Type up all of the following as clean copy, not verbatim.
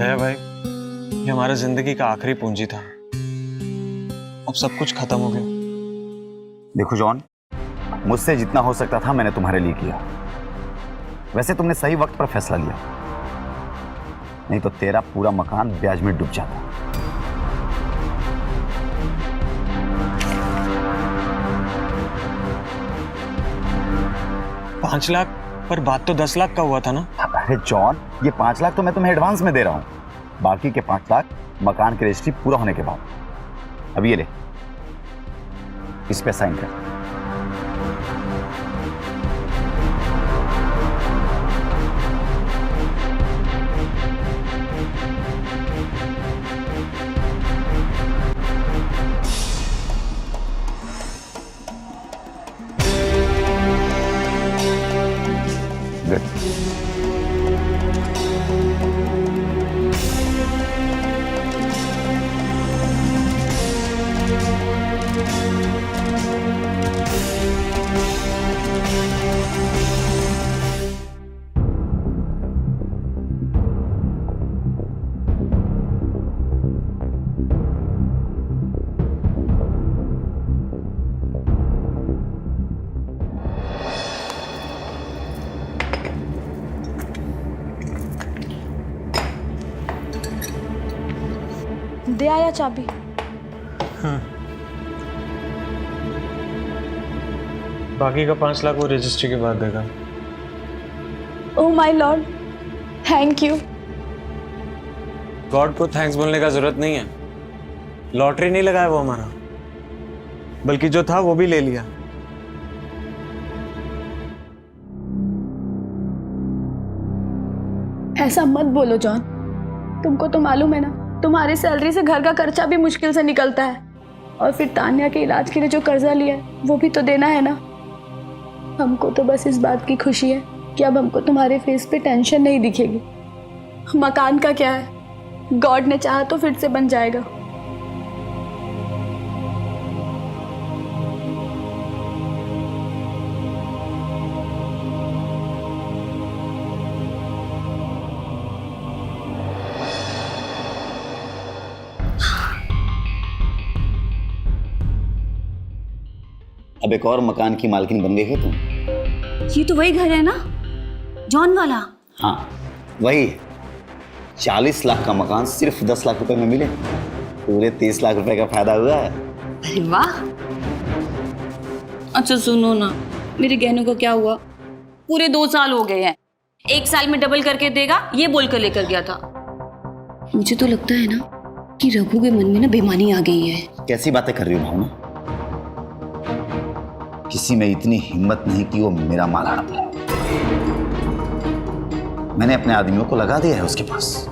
है भाई, ये हमारा जिंदगी का आखिरी पूंजी था। अब सब कुछ खत्म हो गया। देखो जॉन, मुझसे जितना हो सकता था मैंने तुम्हारे लिए किया। वैसे तुमने सही वक्त पर फैसला लिया, नहीं तो तेरा पूरा मकान ब्याज में डूब जाता। $5 लाख, पर बात तो 10 लाख का हुआ था ना। अरे जॉन, ये 5 लाख तो मैं तुम्हें एडवांस में दे रहा हूं, बाकी के 5 लाख मकान की रजिस्ट्री पूरा होने के बाद। अब ये ले, इस पे साइन कर। दे आया चाबी। हाँ। बाकी का 5 लाख वो रजिस्ट्री के बाद देगा। Oh my Lord, thank you. God को थैंक्स बोलने का जरूरत नहीं है। लॉटरी नहीं लगाया वो हमारा, बल्कि जो था वो भी ले लिया। ऐसा मत बोलो जॉन, तुमको तो मालूम है ना, तुम्हारी सैलरी से घर का खर्चा भी मुश्किल से निकलता है, और फिर तान्या के इलाज के लिए जो कर्जा लिया है वो भी तो देना है ना। हमको तो बस इस बात की खुशी है कि अब हमको तुम्हारे फेस पे टेंशन नहीं दिखेगी। मकान का क्या है, गॉड ने चाहा तो फिर से बन जाएगा। अब एक और मकान की मालकिन बन गई है तुम। ये तो वही घर है ना, जॉन वाला? हाँ वही है। 40 लाख का मकान सिर्फ 10 लाख रुपए में मिले, पूरे 30 लाख रुपए का फायदा हुआ है। अरे वाह। अच्छा सुनो ना, मेरे गहनों का क्या हुआ? पूरे 2 साल हो गए हैं, 1 साल में डबल करके देगा ये बोलकर लेकर गया था। मुझे तो लगता है ना कि रघु के मन में ना बेईमानी आ गई है। कैसी बातें कर रही हो भावना? किसी में इतनी हिम्मत नहीं कि वो मेरा माल हड़प ले। मैंने अपने आदमियों को लगा दिया है उसके पास,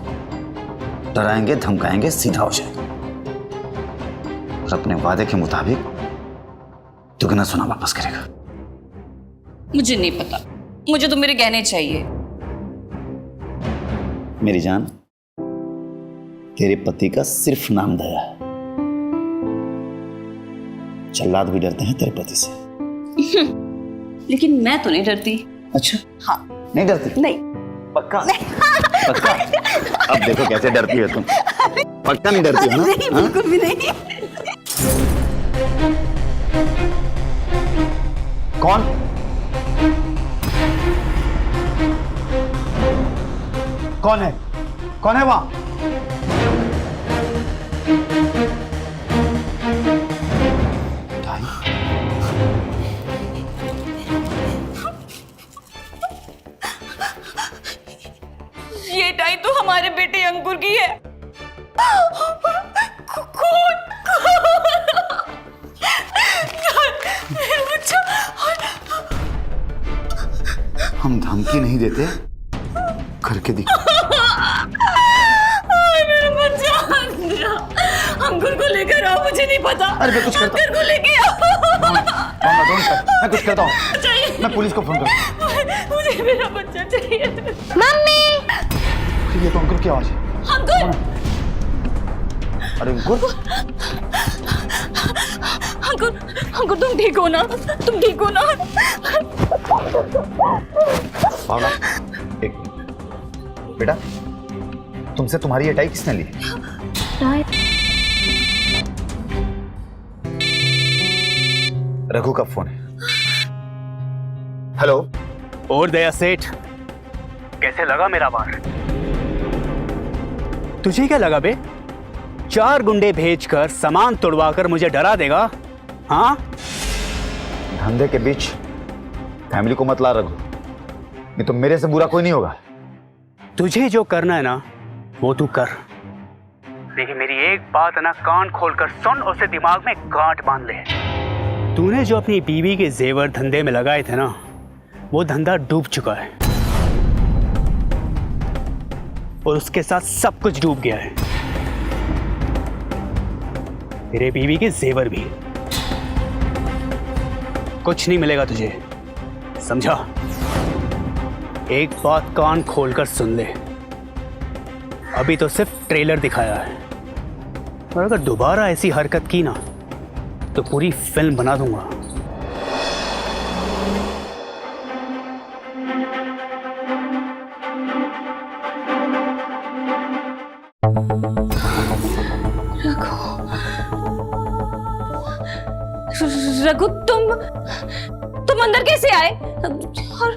डराएंगे धमकाएंगे सीधा हो जाएगा, और अपने वादे के मुताबिक दुगना सोना वापस करेगा। मुझे नहीं पता, मुझे तो मेरे गहने चाहिए। मेरी जान, तेरे पति का सिर्फ नाम दया है, जल्लाद भी डरते हैं तेरे पति से। लेकिन मैं तो नहीं डरती। अच्छा हाँ। नहीं डरती? नहीं। पक्का? पक्का? अब देखो कैसे डरती है तुम। पक्का नहीं डरती हो ना? नहीं, बिल्कुल भी नहीं। कौन? कौन है? कौन है वहां? ये टाई तो हमारे बेटे अंकुर की है। कौन? हम धमकी नहीं देते, करके दिखा। मेरा बच्चा अंकुर को लेकर आओ, मुझे नहीं पता। अरे मैं कुछ करता हूँ। अंकुर को लेके आओ। मैं कुछ करता हूँ, मैं पुलिस को फोन करता हूँ। मुझे मेरा बच्चा चाहिए। मम्मी, ये तो अंकुर की आवाज है। अंकुर, अरे अंकुर, अंकुर, अंकुर तुम ठीक हो ना? तुम ठीक हो ना? भावना, एक बेटा तुमसे तुम्हारी ये टाई किसने ली? रघु का फोन है। हेलो। और दया सेठ, कैसे लगा मेरा बार? तुझे क्या लगा बे? 4 गुंडे भेजकर सामान तोड़वाकर मुझे डरा देगा? हाँ? धंधे के बीच फैमिली को मत ला रघु, नहीं तो मेरे से बुरा कोई नहीं होगा। तुझे जो करना है ना वो तू कर, लेकिन मेरी एक बात है ना, कान खोलकर सुन और उसे दिमाग में गांठ बांध ले। तूने जो अपनी बीवी के जेवर धंधे में लगाए थे ना, वो धंधा डूब चुका है और उसके साथ सब कुछ डूब गया है, तेरे बीवी के जेवर भी। कुछ नहीं मिलेगा तुझे, समझा? एक बात कान खोलकर सुन ले, अभी तो सिर्फ ट्रेलर दिखाया है, और अगर दोबारा ऐसी हरकत की ना तो पूरी फिल्म बना दूंगा। रघु, तुम अंदर कैसे आए? और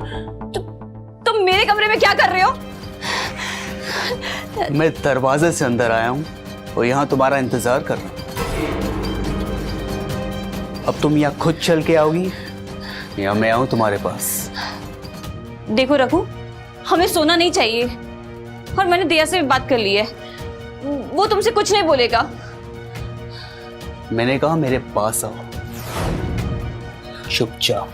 तुम मेरे कमरे में क्या कर रहे हो? मैं दरवाजे से अंदर आया हूं और यहां तुम्हारा इंतजार कर रहा हूं। अब तुम यहाँ खुद चल के आओगी या मैं आऊं तुम्हारे पास? देखो रघु, हमें सोना नहीं चाहिए और मैंने दया से बात कर ली है, वो तुमसे कुछ नहीं बोलेगा। मैंने कहा मेरे पास आओ, चुपचाप।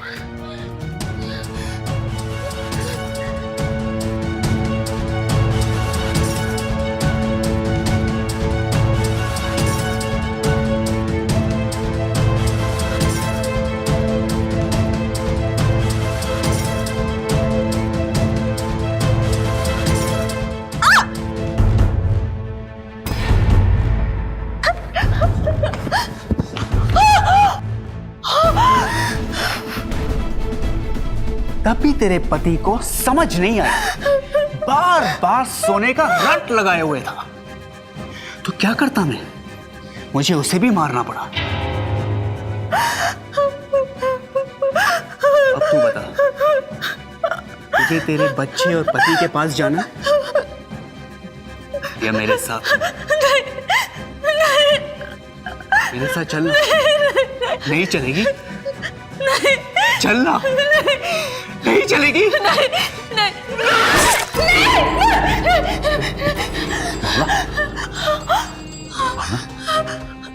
तभी तेरे पति को समझ नहीं आया, बार बार सोने का रट लगाए हुए था। तो क्या करता मैं? मुझे उसे भी मारना पड़ा। अब तू बता, तुझे तेरे बच्चे और पति के पास जाना या मेरे साथ? मेरे साथ चलना? नहीं चलेगी? चलना? नहीं चलेगी? नहीं।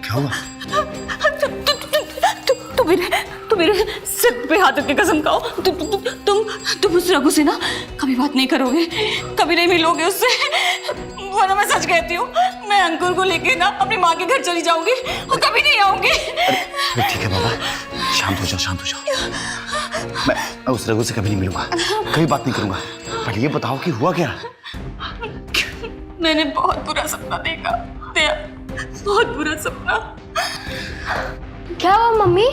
क्या हुआ? तू मेरे सिर पे हाथ रख के कसम खाओ, तुम उस रघु से ना कभी बात नहीं करोगे, कभी नहीं मिलोगे उससे, वरना मैं सच कहती हूँ, मैं अंकुर को लेके ना अपनी माँ के घर चली जाऊंगी और कभी नहीं आऊंगी। अरे ठीक है बाबा, शांत हो जाओ, शांत हो जाओ। मैं उस रघु से कभी नहीं मिलूंगा, कभी बात नहीं करूंगा। पर ये बताओ कि हुआ क्या? मैंने बहुत बुरा सपना देखा, बहुत बुरा सपना। क्या हुआ मम्मी?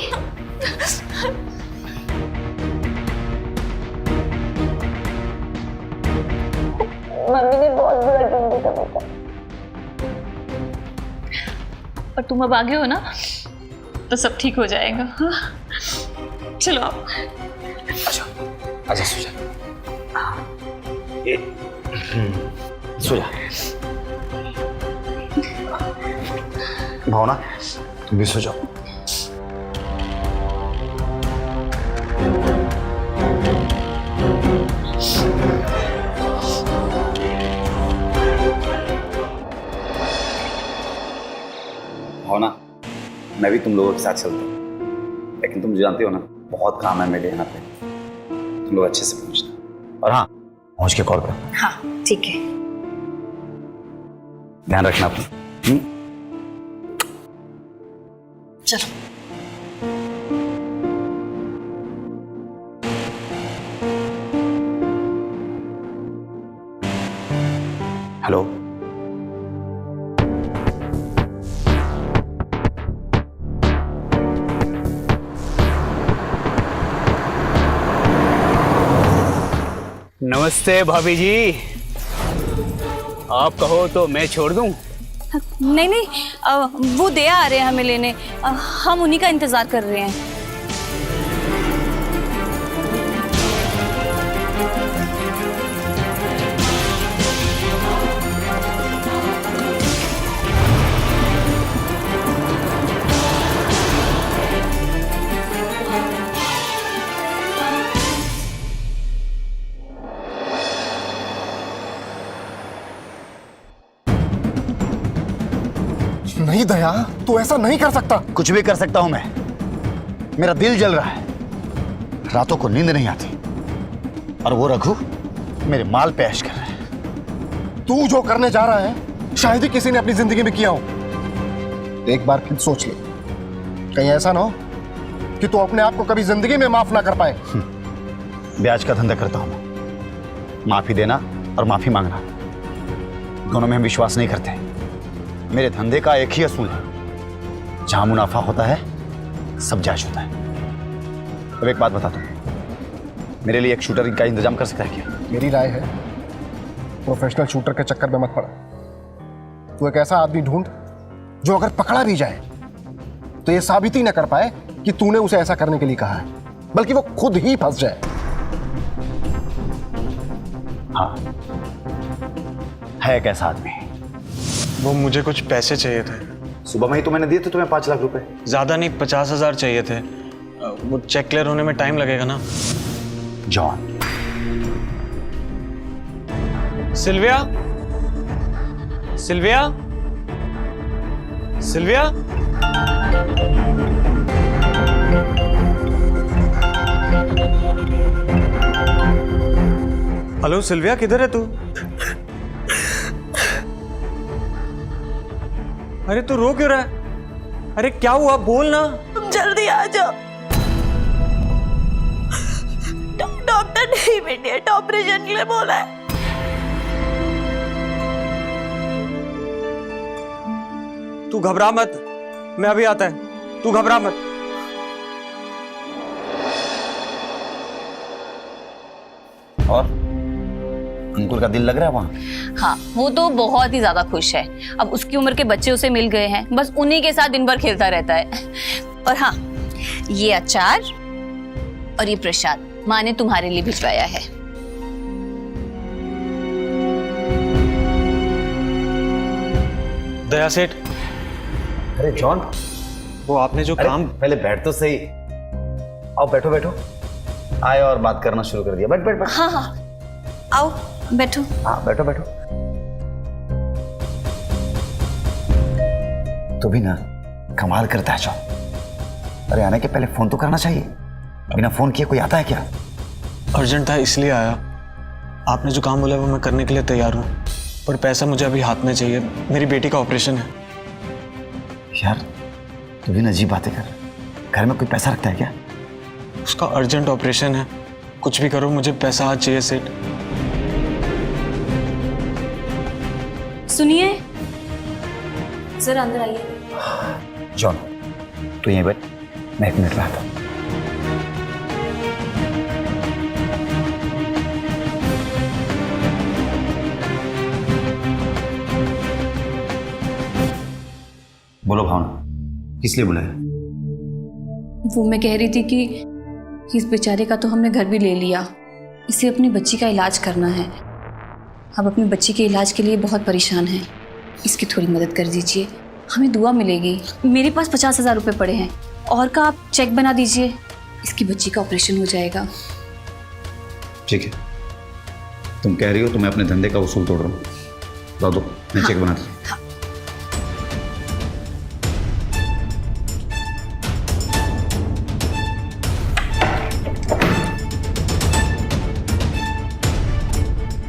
मम्मी ने बहुत बुरा ड्रीम देखा बेटा। और तुम अब आगे हो ना, तो सब ठीक हो जाएगा। हाँ? चलो आप। अच्छा अच्छा, सो जा, सो जा। भावना, तुम भी सो जाओ। भावना, मैं भी तुम लोगों के साथ चलता हूँ, लेकिन तुम जानते हो ना, बहुत काम है मेरे यहाँ पे। तुम लोग अच्छे से पहुंचना, और हाँ, पहुंच के कॉल करो। हाँ ठीक है। ध्यान रखना अपना। चलो। हेलो, नमस्ते भाभी जी। आप कहो तो मैं छोड़ दूं? नहीं नहीं, वो दया आ रहे हैं हमें लेने, हम उन्हीं का इंतजार कर रहे हैं। नहीं दया, तू ऐसा नहीं कर सकता। कुछ भी कर सकता हूं मैं। मेरा दिल जल रहा है, रातों को नींद नहीं आती, और वो रघु मेरे माल पे ऐश कर रहा है। तू जो करने जा रहा है शायद ही किसी ने अपनी जिंदगी में किया हो। एक बार फिर सोच ले, कहीं ऐसा ना हो कि तू अपने आप को कभी जिंदगी में माफ ना कर पाए। ब्याज का धंधा करता हूं मैं। माफी देना और माफी मांगना दोनों में हम विश्वास नहीं करते। मेरे धंधे का एक ही असूल है, जहां मुनाफा होता है सब जायज होता है। अब एक बात बता दो, मेरे लिए एक शूटर का इंतजाम कर सकता है क्या? मेरी राय है प्रोफेशनल शूटर के चक्कर में मत पड़ा। तू एक ऐसा आदमी ढूंढ जो अगर पकड़ा भी जाए तो ये साबित ही ना कर पाए कि तूने उसे ऐसा करने के लिए कहा है, बल्कि वो खुद ही फंस जाए। हाँ, है एक ऐसा आदमी। वो मुझे कुछ पैसे चाहिए थे। सुबह में ही तो मैंने दिए थे तुम्हें 5 लाख रुपए। ज़्यादा नहीं, 50,000 चाहिए थे। वो चेक क्लियर होने में टाइम लगेगा ना। John, Sylvia, Sylvia, Sylvia. Hello Sylvia, किधर है तू? अरे तू रो क्यों रहा है? अरे क्या हुआ, बोल ना। तुम जल्दी आ जाओ, डॉक्टर ने इमीडिएट ऑपरेशन के लिए बोला है। तू घबरा मत, मैं अभी आता है, तू घबरा मत। और अंकुर का दिल लग रहा है वहां? हाँ, वो तो बहुत ही ज्यादा खुश है। अब उसकी उम्र के बच्चे उसे मिल गए हैं, बस उन्हीं के साथ दिन भर खेलता रहता है। और हाँ, ये अचार और ये प्रसाद माँ ने तुम्हारे लिए भिजवाया है। दया सेठ, अरे जॉन, वो आपने जो काम। पहले बैठ तो सही। आओ बैठो बैठो। आए और बात करना शुरू कर दिया। बैठ बैठ बैठ। हाँ हाँ, आओ बैठो। हाँ बैठो बैठो। तो भी ना कमाल करता है जॉन। अरे आने के पहले फोन तो करना चाहिए। बिना फोन किए कोई आता है क्या? अर्जेंट था इसलिए आया। आपने जो काम बोला वो मैं करने के लिए तैयार हूँ, पर पैसा मुझे अभी हाथ में चाहिए। मेरी बेटी का ऑपरेशन है। यार तू भी अजीब बातें कर। घर में कोई पैसा रखता है क्या? उसका अर्जेंट ऑपरेशन है, कुछ भी करो मुझे पैसा आज चाहिए सेठ। सुनिए, जरा अंदर आइए। जॉन तू यहीं बैठ, मैं 1 मिनट में आता हूँ। बोलो भावना, किस लिए बुलाया? वो मैं कह रही थी कि इस बेचारे का तो हमने घर भी ले लिया, इसे अपनी बच्ची का इलाज करना है। अब अपनी बच्ची के इलाज के लिए बहुत परेशान है, इसकी थोड़ी मदद कर दीजिए, हमें दुआ मिलेगी। मेरे पास 50,000 रुपये पड़े हैं, और का आप चेक बना दीजिए, इसकी बच्ची का ऑपरेशन हो जाएगा। ठीक है, तुम कह रही हो तो मैं अपने धंधे का उसूल तोड़ रहा हूँ। ला दो, मैं चेक बना दूँ।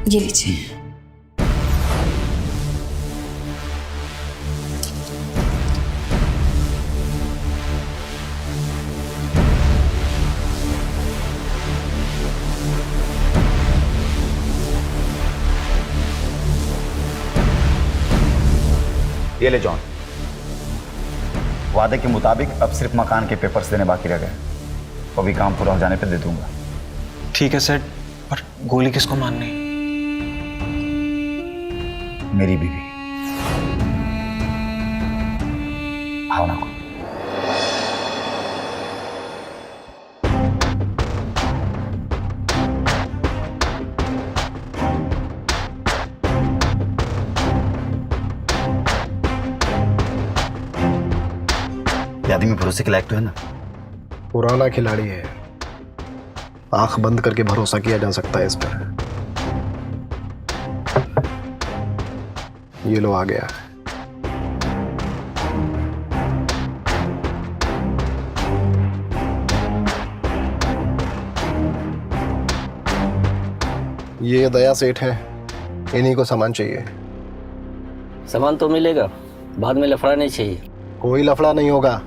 ये लीजिए। ये ले जॉन, वादे के मुताबिक अब सिर्फ मकान के पेपर्स देने बाकी रह गए। वो भी काम पूरा हो जाने पे दे दूंगा। ठीक है सेठ, पर गोली किसको मारनी? मेरी बीवी भावना को। ये आदमी भरोसे के लायक तो है ना? पुराना खिलाड़ी है, आंख बंद करके भरोसा किया जा सकता है इस पर। ये लो आ गया। ये दया सेठ है, इन्हीं को सामान चाहिए। सामान तो मिलेगा, बाद में लफड़ा नहीं चाहिए। कोई लफड़ा नहीं होगा,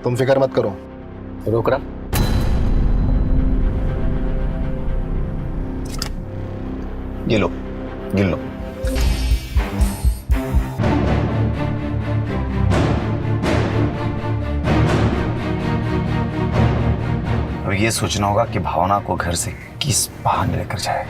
तुम फिक्र मत करो। रोक रहा। ये लो, गिन लो। अब ये सोचना होगा कि भावना को घर से किस बहाने लेकर जाए।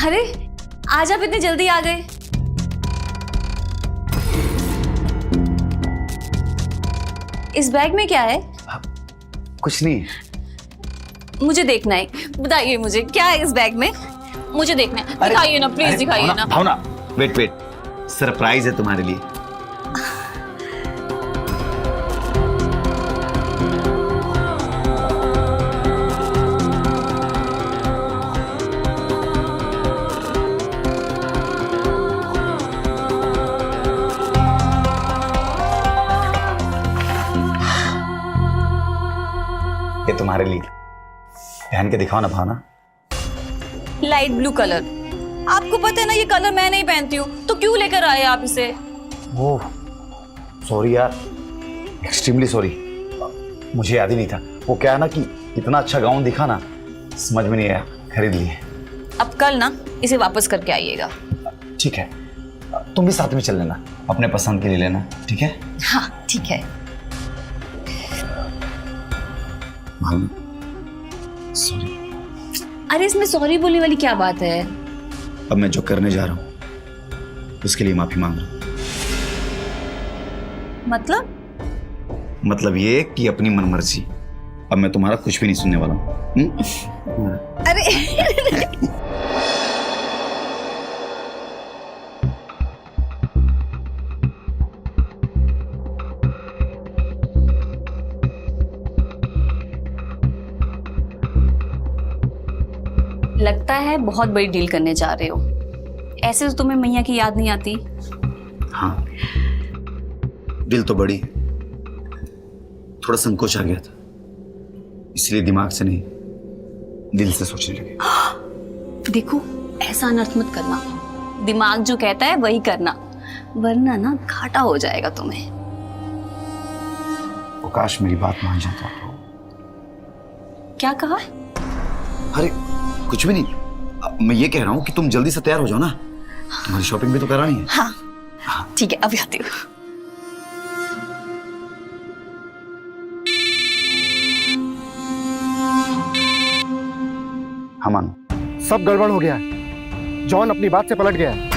अरे आज आप इतनी जल्दी आ गए। इस बैग में क्या है? कुछ नहीं। मुझे देखना है, बताइए मुझे क्या है इस बैग में, मुझे देखना है। दिखाइए ना प्लीज, दिखाइए ना। भावना वेट वेट, सरप्राइज है तुम्हारे लिए। ये तुम्हारे लिए, पहन के दिखाओ ना भावना। लाइट ब्लू कलर, आपको पता है ना ये कलर मैं नहीं पहनती हूँ, तो क्यों लेकर आए आप इसे? ओह सॉरी यार, एक्सट्रीमली सॉरी, मुझे याद ही नहीं था। वो क्या है ना कि इतना अच्छा गाउन दिखा ना, समझ में नहीं आया, खरीद लिए। अब कल ना इसे वापस करके आइएगा। ठीक है, तुम भी साथ में चल लेना, अपने पसंद के लिए लेना, ठीक है? हाँ ठीक है। सॉरी। अरे इसमें सॉरी बोलने वाली क्या बात है? अब मैं जो करने जा रहा हूँ उसके लिए माफी मांग रहा हूँ। मतलब ये कि अपनी मनमर्जी, अब मैं तुम्हारा कुछ भी नहीं सुनने वाला हूँ। अरे लगता है बहुत बड़ी डील करने जा रहे हो। ऐसे तो तुम्हें मैया की याद नहीं आती? हाँ, दिल तो बड़ी, थोड़ा संकोच आ गया था, इसलिए दिमाग से नहीं दिल से सोचने लगे। देखो ऐसा अनर्थ मत करना, दिमाग जो कहता है वही करना, वरना ना घाटा हो जाएगा तुम्हें। काश मेरी बात मान जाता। क्या कहा? अरे कुछ भी नहीं, मैं ये कह रहा हूँ कि तुम जल्दी से तैयार हो जाओ ना, तुम्हारी शॉपिंग भी तो करानी है। हाँ ठीक है, अभी आती हूँ। हाँ मानो। सब गड़बड़ हो गया है, जॉन अपनी बात से पलट गया है,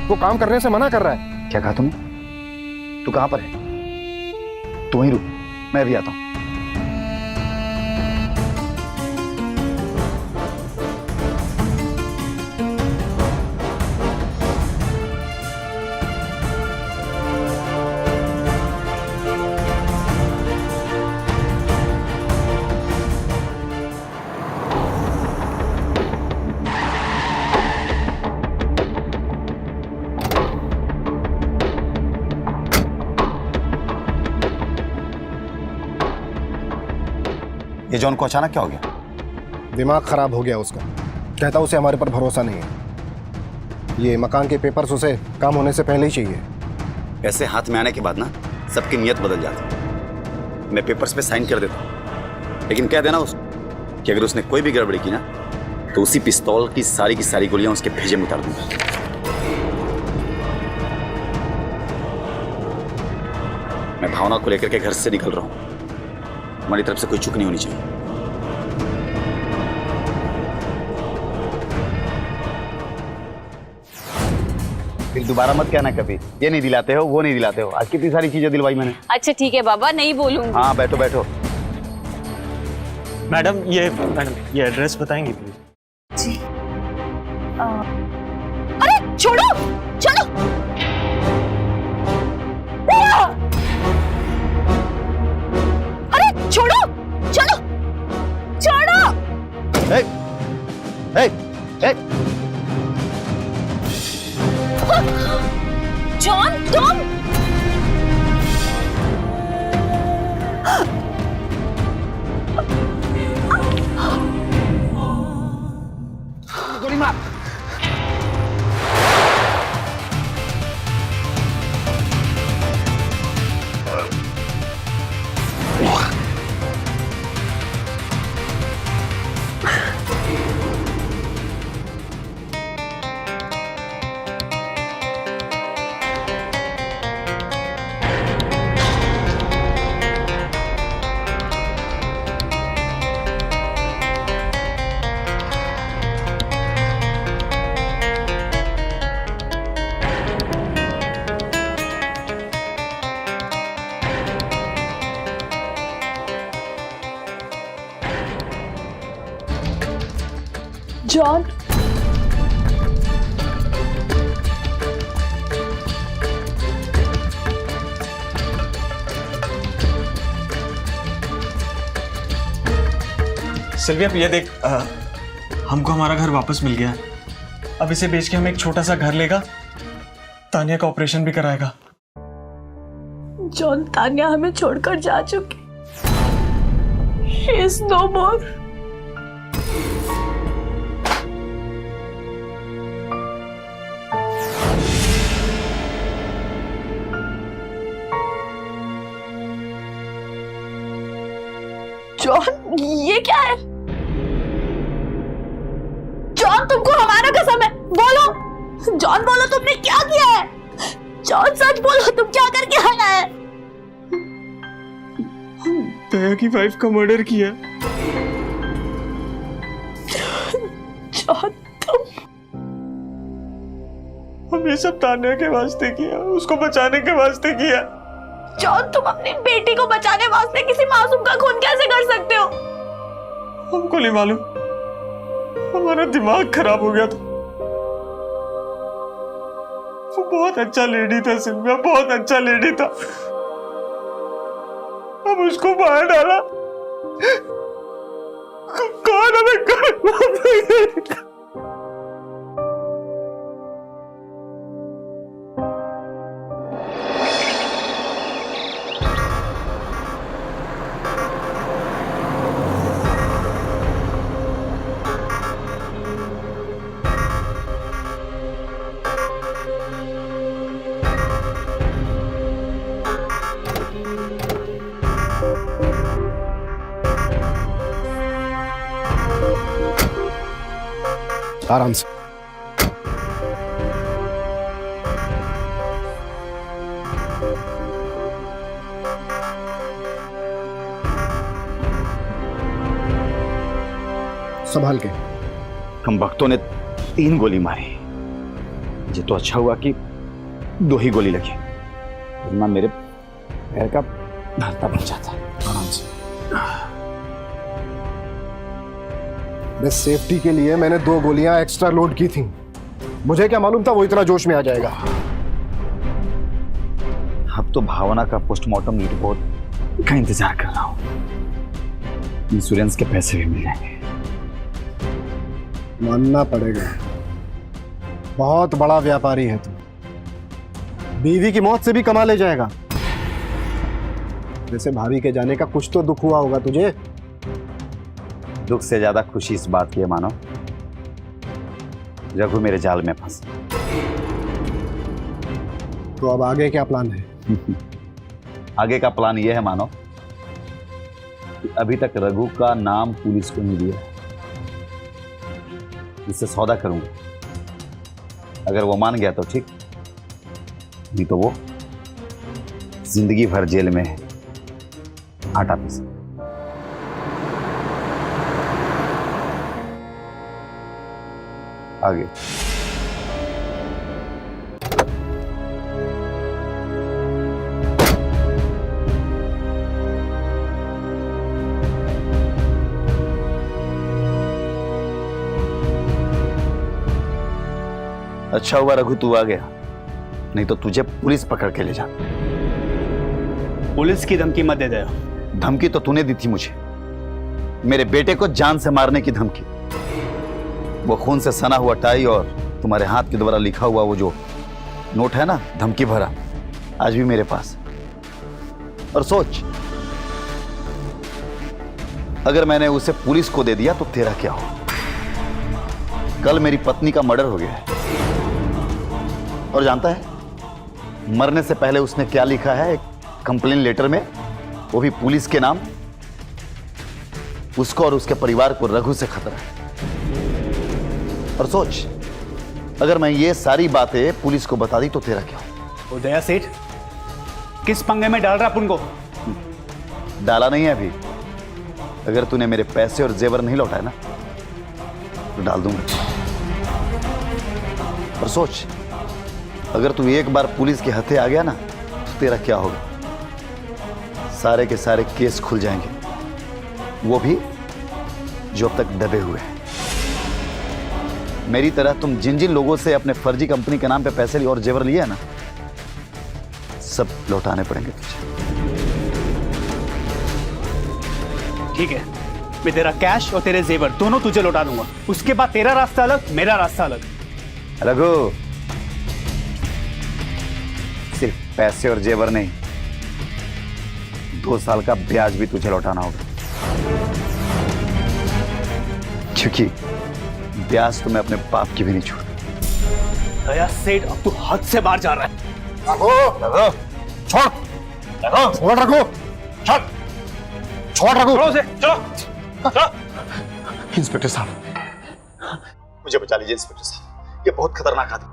वो काम करने से मना कर रहा है। क्या कहा तुमने? तू कहाँ पर है? तू वहीं रुक, मैं अभी आता हूँ। ये जॉन को अचानक क्या हो गया? दिमाग खराब हो गया उसका, कहता उसे हमारे पर भरोसा नहीं है। ये मकान के पेपर्स उसे काम होने से पहले ही चाहिए। ऐसे हाथ में आने के बाद ना सबकी नीयत बदल जाती है। मैं पेपर्स पे साइन कर देता हूँ, लेकिन कह देना उसको कि अगर उसने कोई भी गड़बड़ी की ना तो उसी पिस्तौल की सारी गोलियां उसके भेजे में उतार दूंगा। मैं भावना को लेकर के घर से निकल रहा हूं, हमारी तरफ से कोई चूक नहीं होनी चाहिए। फिर दोबारा मत कहना कभी, ये नहीं दिलाते हो, वो नहीं दिलाते हो। आज कितनी सारी चीजें दिलवाई मैंने। अच्छा ठीक है बाबा, नहीं बोलूंगी। हाँ बैठो बैठो। मैडम ये एड्रेस बताएंगी प्लीज? जी अरे छोड़ो, चलो। अरे छोड़ो, चलो छोड़ो। ए, ए, ए। जॉन तुम गोली मार। जॉन, सिल्विया ये देख, हमको हमारा घर वापस मिल गया है। अब इसे बेच के हम एक छोटा सा घर लेगा, तानिया का ऑपरेशन भी कराएगा। जॉन, तान्या हमें छोड़कर जा चुकी। She is no more. John, ये क्या है? जॉन, तुमको हमारा कसम है, बोलो। जॉन बोलो, तुमने क्या किया है? जॉन सच बोलो, तुम क्या करके आया है? दया की वाइफ का मर्डर किया। जॉन तुम, हम ये सब तान्या के वास्ते किया, उसको बचाने के वास्ते किया। जॉन तुम अपनी बेटी को बचाने वास्ते किसी मासूम का खून कैसे कर सकते हो? हमको नहीं मालूम, हमारा दिमाग खराब हो गया था। वो बहुत अच्छा लेडी था सिल्विया, बहुत अच्छा लेडी था। अब उसको बाहर डाला। कौन हमें कर आराम से। संभाल के। हम भक्तों ने 3 गोली मारी। ये तो अच्छा हुआ कि 2 ही गोली लगी, वरना मेरे पैर का धरता बन जाता। आराम से। बस सेफ्टी के लिए मैंने 2 गोलियां एक्स्ट्रा लोड की थी। मुझे क्या मालूम था वो इतना जोश में आ जाएगा। अब तो भावना का पोस्टमार्टम रिपोर्ट का इंतजार कर रहा हूं। इंश्योरेंस के पैसे भी मिल जाएंगे। मानना पड़ेगा, बहुत बड़ा व्यापारी है तू। बीवी की मौत से भी कमा ले जाएगा। जैसे भाभी के जाने का कुछ तो दुख हुआ होगा तुझे। दुख से ज्यादा खुशी इस बात की है मानो, रघु मेरे जाल में फंस। तो अब आगे क्या प्लान है? आगे का प्लान यह है मानो कि अभी तक रघु का नाम पुलिस को नहीं दिया। इससे सौदा करूंगा, अगर वो मान गया तो ठीक, नहीं तो वो जिंदगी भर जेल में आटा पीसे। आगे अच्छा हुआ रघु तू आ गया, नहीं तो तुझे पुलिस पकड़ के ले जा। पुलिस की धमकी मत दे दे। धमकी तो तूने दी थी मुझे, मेरे बेटे को जान से मारने की धमकी। वो खून से सना हुआ टाई और तुम्हारे हाथ के द्वारा लिखा हुआ वो जो नोट है ना, धमकी भरा, आज भी मेरे पास। और सोच, अगर मैंने उसे पुलिस को दे दिया तो तेरा क्या हो? कल मेरी पत्नी का मर्डर हो गया है, और जानता है मरने से पहले उसने क्या लिखा है एक कंप्लेन लेटर में, वो भी पुलिस के नाम। उसको और उसके परिवार को रघु से खतरा है। और सोच, अगर मैं ये सारी बातें पुलिस को बता दी तो तेरा क्या हो? उदया सेठ किस पंगे में डाल रहा अपन को? डाला नहीं है अभी। अगर तूने मेरे पैसे और जेवर नहीं लौटाए ना तो डाल दूंगा। और सोच, अगर तू एक बार पुलिस के हथे आ गया ना तो तेरा क्या होगा? सारे के सारे केस खुल जाएंगे, वो भी जो अब तक दबे हुए हैं। मेरी तरह तुम जिन जिन लोगों से अपने फर्जी कंपनी के नाम पे पैसे लिए और जेवर लिए ना, सब लौटाने पड़ेंगे तुझे। ठीक है, मैं तेरा कैश और तेरे जेवर दोनों तुझे लौटा दूंगा। उसके बाद तेरा रास्ता अलग, मेरा रास्ता अलग। रघु, सिर्फ पैसे और जेवर नहीं, 2 साल का ब्याज भी तुझे लौटाना होगा, क्योंकि ब्याज तो मैं अपने बाप की भी नहीं छोड़। दया सेठ, अब तू हद से बाहर जा रहा है। रघु, छोड़ छोड़ रघु, छोड़ रघु। इंस्पेक्टर साहब, मुझे बचा लीजिए इंस्पेक्टर साहब, ये बहुत खतरनाक आदमी।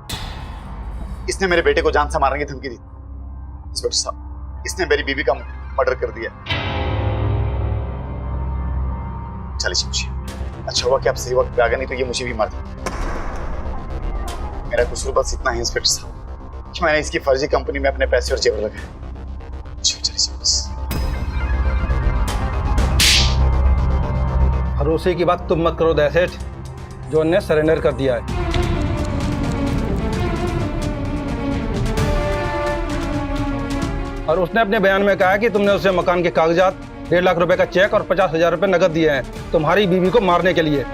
इसने मेरे बेटे को जान से मारने की धमकी दी। इंस्पेक्टर साहब, इसने मेरी बीवी का मर्डर कर दिया। चलिए मुझे अच्छा हुआ कि आप सही वक्त पे आ गए, नहीं तो ये मुझे भी मार देता। मेरा कसूर बस इतना है इंस्पेक्टर साहब कि मैंने इसकी फर्जी कंपनी में अपने पैसे और जेवर लगाए। चलिए बस। भरोसे की बात तुम मत करो दया सेठ, जॉन ने सरेंडर कर दिया है। और उसने अपने बयान में कहा कि तुमने उसे मकान के कागजात, 1.5 लाख रुपए का चेक और 50,000 रुपए नकद दिए हैं तुम्हारी बीवी को मारने के लिए।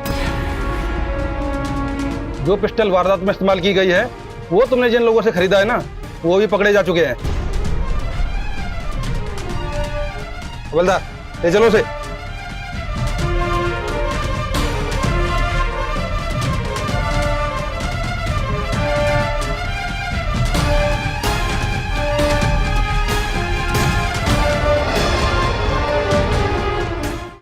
जो पिस्टल वारदात में इस्तेमाल की गई है वो तुमने जिन लोगों से खरीदा है ना, वो भी पकड़े जा चुके हैं। हवलदार, ले चलो उसे।